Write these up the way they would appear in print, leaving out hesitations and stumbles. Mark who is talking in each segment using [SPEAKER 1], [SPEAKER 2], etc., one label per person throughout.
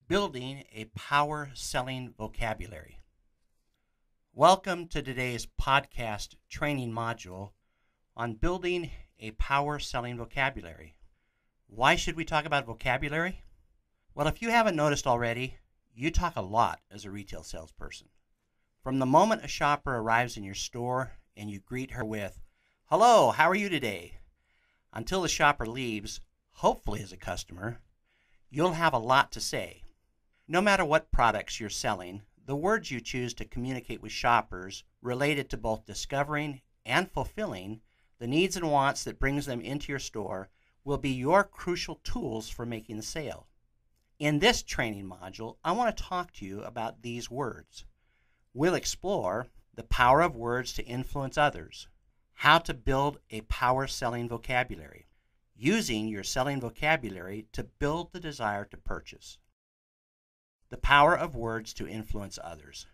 [SPEAKER 1] Building a Power Selling Vocabulary. Welcome to today's podcast training module on building a power selling vocabulary. Why should we talk about vocabulary? Well, if you haven't noticed already, you talk a lot as a retail salesperson. From the moment a shopper arrives in your store and you greet her with, "Hello, how are you today?" until the shopper leaves, hopefully as a customer, you'll have a lot to say. No matter what products you're selling, the words you choose to communicate with shoppers related to both discovering and fulfilling the needs and wants that brings them into your store will be your crucial tools for making the sale. In this training module, I want to talk to you about these words. We'll explore the power of words to influence others, how to build a power selling vocabulary, using your selling vocabulary to build the desire to purchase. The power of words to influence others.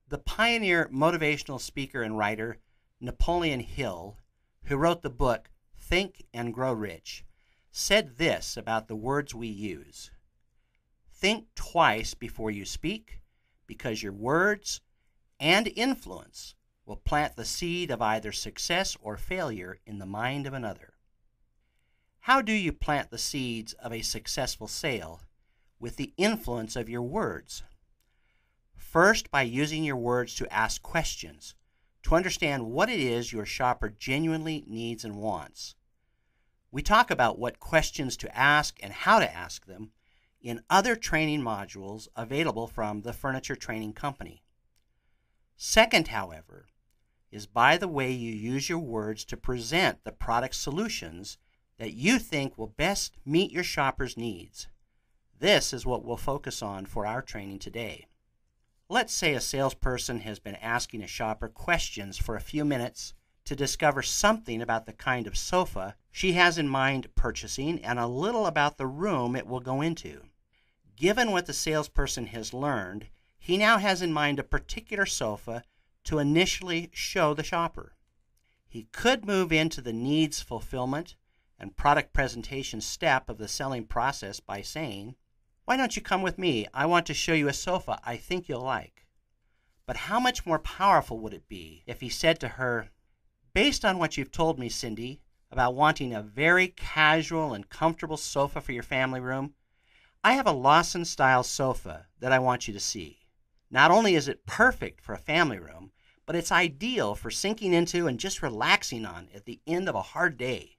[SPEAKER 1] The pioneer motivational speaker and writer Napoleon Hill, who wrote the book Think and Grow Rich, said this about the words we use. Think twice before you speak, because your words and influence will plant the seed of either success or failure in the mind of another. How do you plant the seeds of a successful sale? With the influence of your words. First, by using your words to ask questions, to understand what it is your shopper genuinely needs and wants. We talk about what questions to ask and how to ask them in other training modules available from the Furniture Training Company. Second, however, is by the way you use your words to present the product solutions that you think will best meet your shopper's needs. This is what we'll focus on for our training today. Let's say a salesperson has been asking a shopper questions for a few minutes to discover something about the kind of sofa she has in mind purchasing and a little about the room it will go into. Given what the salesperson has learned, he now has in mind a particular sofa to initially show the shopper. He could move into the needs fulfillment and product presentation step of the selling process by saying, "Why don't you come with me? I want to show you a sofa I think you'll like." But how much more powerful would it be if he said to her, "Based on what you've told me, Cindy, about wanting a very casual and comfortable sofa for your family room, I have a Lawson-style sofa that I want you to see. Not only is it perfect for a family room, but it's ideal for sinking into and just relaxing on at the end of a hard day."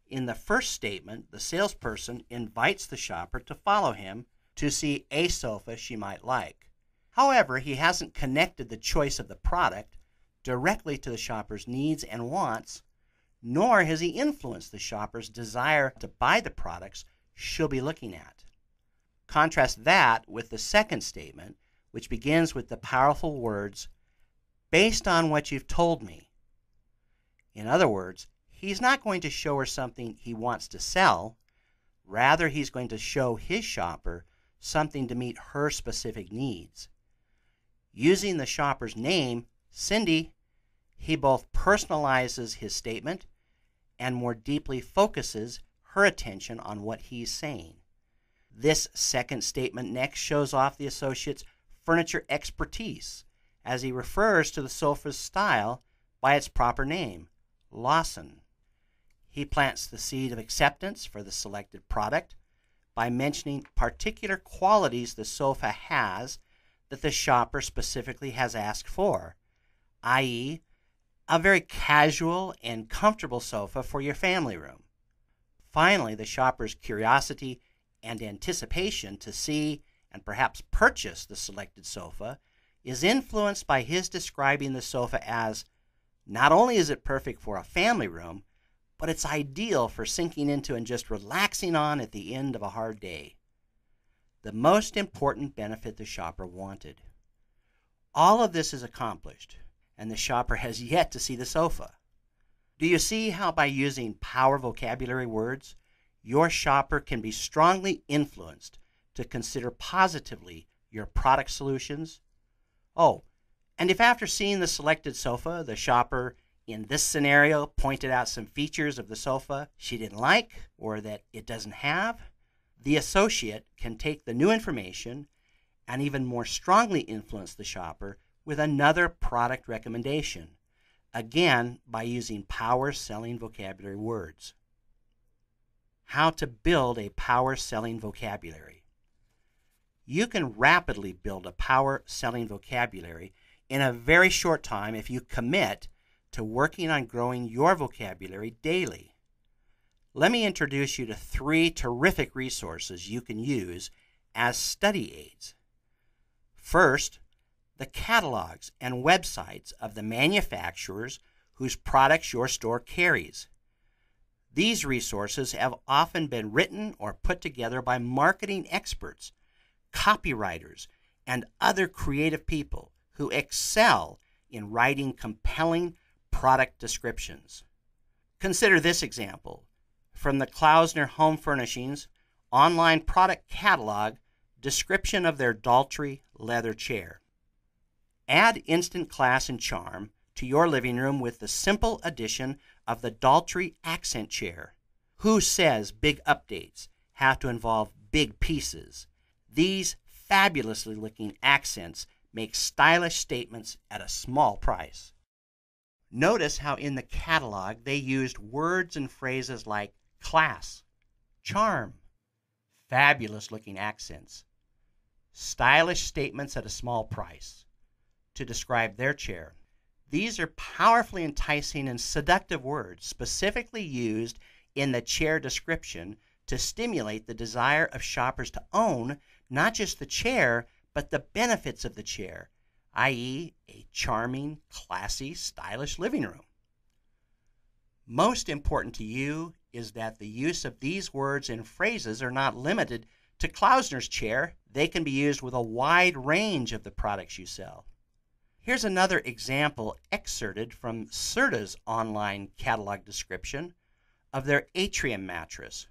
[SPEAKER 1] In the first statement, the salesperson invites the shopper to follow him to see a sofa she might like. However, he hasn't connected the choice of the product directly to the shopper's needs and wants, nor has he influenced the shopper's desire to buy the products she'll be looking at. Contrast that with the second statement, which begins with the powerful words, "Based on what you've told me." In other words, he's not going to show her something he wants to sell. Rather, he's going to show his shopper something to meet her specific needs. Using the shopper's name, Cindy, he both personalizes his statement and more deeply focuses her attention on what he's saying. This second statement next shows off the associate's furniture expertise as he refers to the sofa's style by its proper name, Lawson. He plants the seed of acceptance for the selected product by mentioning particular qualities the sofa has that the shopper specifically has asked for, i.e., a very casual and comfortable sofa for your family room. Finally, the shopper's curiosity and anticipation to see and perhaps purchase the selected sofa is influenced by his describing the sofa as not only is it perfect for a family room, but it's ideal for sinking into and just relaxing on at the end of a hard day. The most important benefit the shopper wanted. All of this is accomplished, and the shopper has yet to see the sofa. Do you see how by using power vocabulary words, your shopper can be strongly influenced to consider positively your product solutions? Oh, and if after seeing the selected sofa, the shopper in this scenario pointed out some features of the sofa she didn't like or that it doesn't have, The associate can take the new information and even more strongly influence the shopper with another product recommendation, again by using power selling vocabulary words. How to build a power selling vocabulary. You can rapidly build a power selling vocabulary in a very short time if you commit to working on growing your vocabulary daily. Let me introduce you to 3 terrific resources you can use as study aids. First, the catalogs and websites of the manufacturers whose products your store carries. These resources have often been written or put together by marketing experts, copywriters, and other creative people who excel in writing compelling product descriptions. Consider this example from the Klausner Home Furnishings online product catalog description of their Daltrey leather chair. Add instant class and charm to your living room with the simple addition of the Daltrey accent chair. Who says big updates have to involve big pieces? These fabulously looking accents make stylish statements at a small price. Notice how in the catalog they used words and phrases like class, charm, fabulous looking accents, stylish statements at a small price to describe their chair. These are powerfully enticing and seductive words specifically used in the chair description to stimulate the desire of shoppers to own not just the chair, but the benefits of the chair, i.e., a charming, classy, stylish living room. Most important to you is that the use of these words and phrases are not limited to Klausner's chair. They can be used with a wide range of the products you sell. Here's another example excerpted from Serta's online catalog description of their Atrium mattress.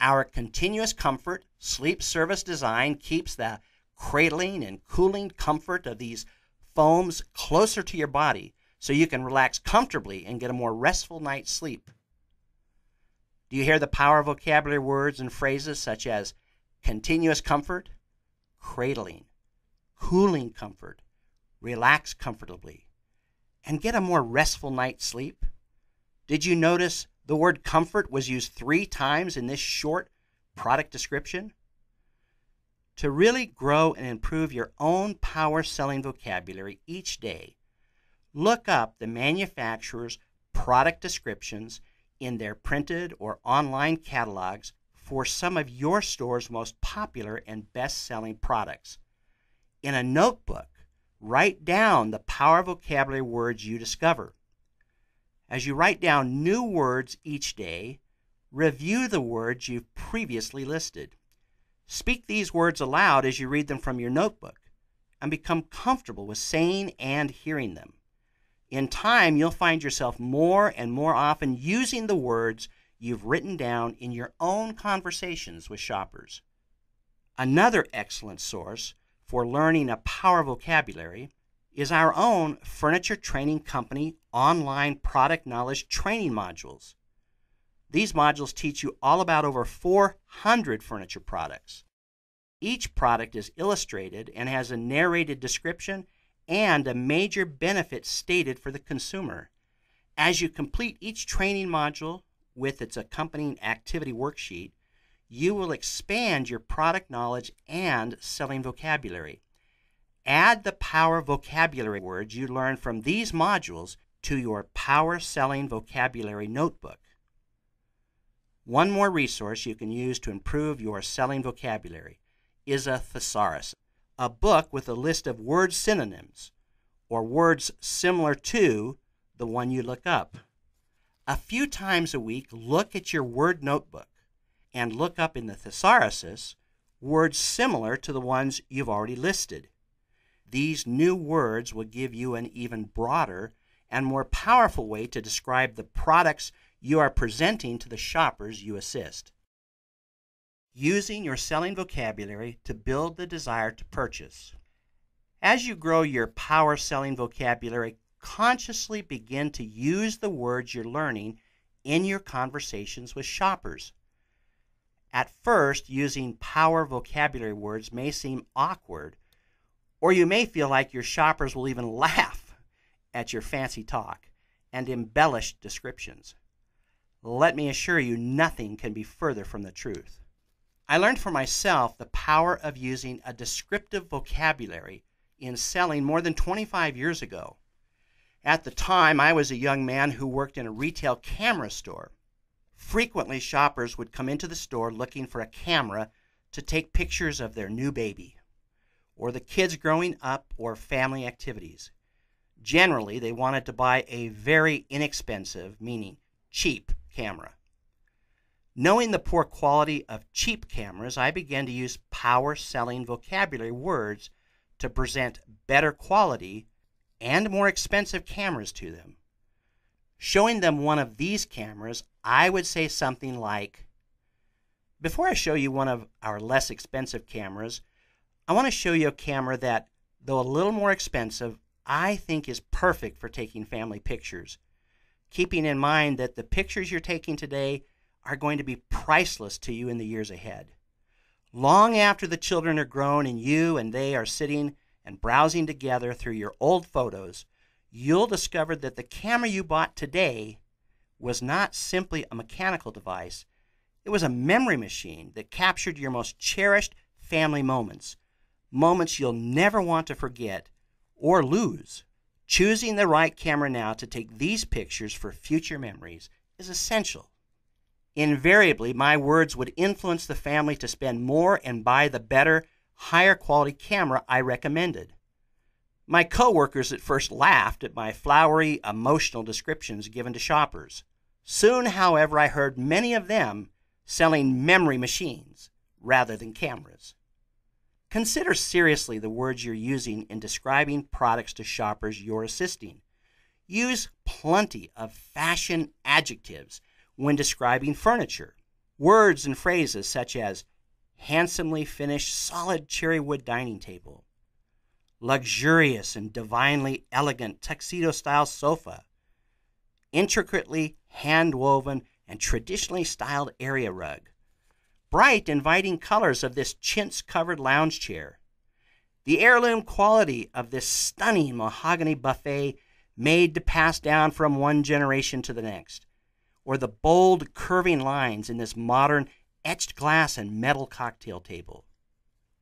[SPEAKER 1] Our continuous comfort sleep service design keeps the cradling and cooling comfort of these foams closer to your body so you can relax comfortably and get a more restful night's sleep. Do you hear the power of vocabulary words and phrases such as continuous comfort, cradling, cooling comfort, relax comfortably, and get a more restful night's sleep? Did you notice the word comfort was used 3 times in this short product description? To really grow and improve your own power selling vocabulary each day, look up the manufacturer's product descriptions in their printed or online catalogs for some of your store's most popular and best-selling products. In a notebook, write down the power vocabulary words you discover. As you write down new words each day, review the words you've previously listed. Speak these words aloud as you read them from your notebook and become comfortable with saying and hearing them. In time, you'll find yourself more and more often using the words you've written down in your own conversations with shoppers. Another excellent source for learning a power vocabulary is our own Furniture Training Company online product knowledge training modules. These modules teach you all about over 400 furniture products. Each product is illustrated and has a narrated description and a major benefit stated for the consumer. As you complete each training module with its accompanying activity worksheet, you will expand your product knowledge and selling vocabulary. Add the power vocabulary words you learn from these modules to your power selling vocabulary notebook. One more resource you can use to improve your selling vocabulary is a thesaurus, a book with a list of word synonyms or words similar to the one you look up. A few times a week, look at your word notebook and look up in the thesaurus words similar to the ones you've already listed. These new words will give you an even broader and more powerful way to describe the products you are presenting to the shoppers you assist. Using your selling vocabulary to build the desire to purchase. As you grow your power selling vocabulary, consciously begin to use the words you're learning in your conversations with shoppers. At first, using power vocabulary words may seem awkward, or you may feel like your shoppers will even laugh at your fancy talk and embellished descriptions. Let me assure you, nothing can be further from the truth. I learned for myself the power of using a descriptive vocabulary in selling more than 25 years ago. At the time, I was a young man who worked in a retail camera store. Frequently, shoppers would come into the store looking for a camera to take pictures of their new baby, or the kids growing up, or family activities. Generally, they wanted to buy a very inexpensive, meaning cheap, camera. Knowing the poor quality of cheap cameras, I began to use power-selling vocabulary words to present better quality and more expensive cameras to them. Showing them one of these cameras, I would say something like, before I show you one of our less expensive cameras, I want to show you a camera that, though a little more expensive, I think is perfect for taking family pictures, keeping in mind that the pictures you're taking today are going to be priceless to you in the years ahead. Long after the children are grown and you and they are sitting and browsing together through your old photos, you'll discover that the camera you bought today was not simply a mechanical device. It was a memory machine that captured your most cherished family moments, moments you'll never want to forget or lose. Choosing the right camera now to take these pictures for future memories is essential. Invariably, my words would influence the family to spend more and buy the better, higher quality camera I recommended. My coworkers at first laughed at my flowery, emotional descriptions given to shoppers. Soon, however, I heard many of them selling memory machines rather than cameras. Consider seriously the words you're using in describing products to shoppers you're assisting. Use plenty of fashion adjectives when describing furniture. Words and phrases such as handsomely finished solid cherry wood dining table, luxurious and divinely elegant tuxedo-style sofa, intricately hand-woven and traditionally styled area rug, bright, inviting colors of this chintz-covered lounge chair, the heirloom quality of this stunning mahogany buffet made to pass down from one generation to the next, or the bold, curving lines in this modern etched glass and metal cocktail table.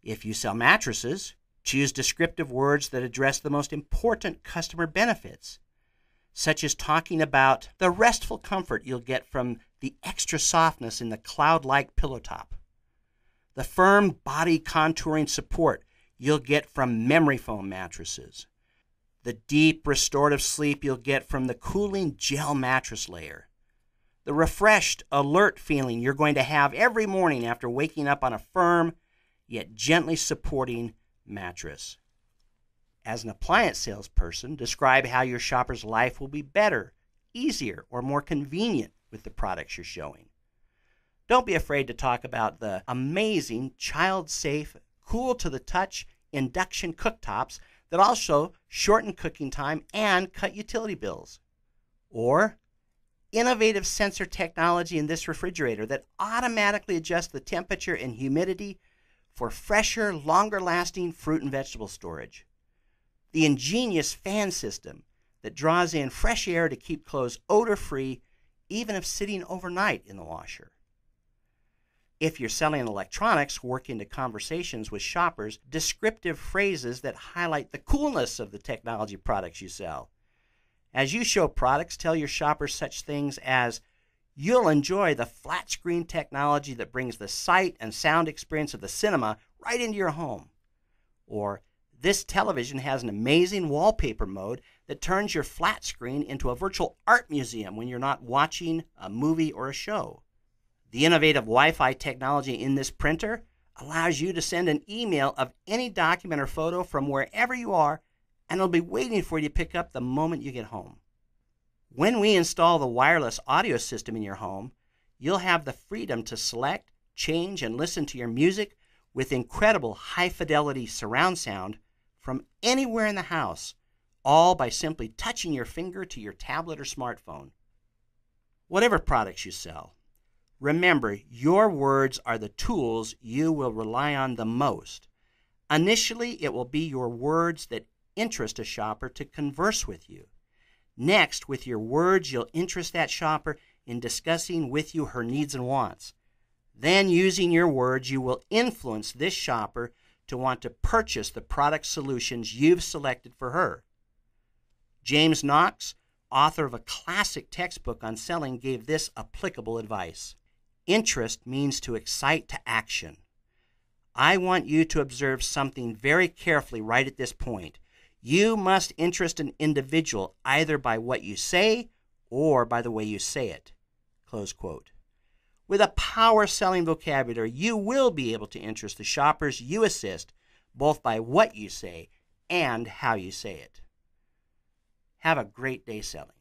[SPEAKER 1] If you sell mattresses, choose descriptive words that address the most important customer benefits, such as talking about the restful comfort you'll get from the extra softness in the cloud-like pillow top, the firm body contouring support you'll get from memory foam mattresses, the deep restorative sleep you'll get from the cooling gel mattress layer, the refreshed, alert feeling you're going to have every morning after waking up on a firm, yet gently supporting mattress. As an appliance salesperson, describe how your shopper's life will be better, easier, or more convenient with the products you're showing. Don't be afraid to talk about the amazing, child-safe, cool-to-the-touch induction cooktops that also shorten cooking time and cut utility bills. Or innovative sensor technology in this refrigerator that automatically adjusts the temperature and humidity for fresher, longer-lasting fruit and vegetable storage. The ingenious fan system that draws in fresh air to keep clothes odor-free even if sitting overnight in the washer. If you're selling electronics, work into conversations with shoppers descriptive phrases that highlight the coolness of the technology products you sell. As you show products, tell your shoppers such things as, you'll enjoy the flat screen technology that brings the sight and sound experience of the cinema right into your home. Or, this television has an amazing wallpaper mode that turns your flat screen into a virtual art museum when you're not watching a movie or a show. The innovative Wi-Fi technology in this printer allows you to send an email of any document or photo from wherever you are, and it'll be waiting for you to pick up the moment you get home. When we install the wireless audio system in your home, you'll have the freedom to select, change, and listen to your music with incredible high-fidelity surround sound from anywhere in the house, all by simply touching your finger to your tablet or smartphone. Whatever products you sell, Remember, your words are the tools you will rely on the most. Initially, it will be your words that interest a shopper to converse with you. Next, with your words, you'll interest that shopper in discussing with you her needs and wants. Then, using your words, you will influence this shopper to want to purchase the product solutions you've selected for her. James Knox, author of a classic textbook on selling, gave this applicable advice. Interest means to excite to action. I want you to observe something very carefully right at this point. You must interest an individual either by what you say or by the way you say it. Close quote. With a power selling vocabulary, you will be able to interest the shoppers you assist both by what you say and how you say it. Have a great day selling.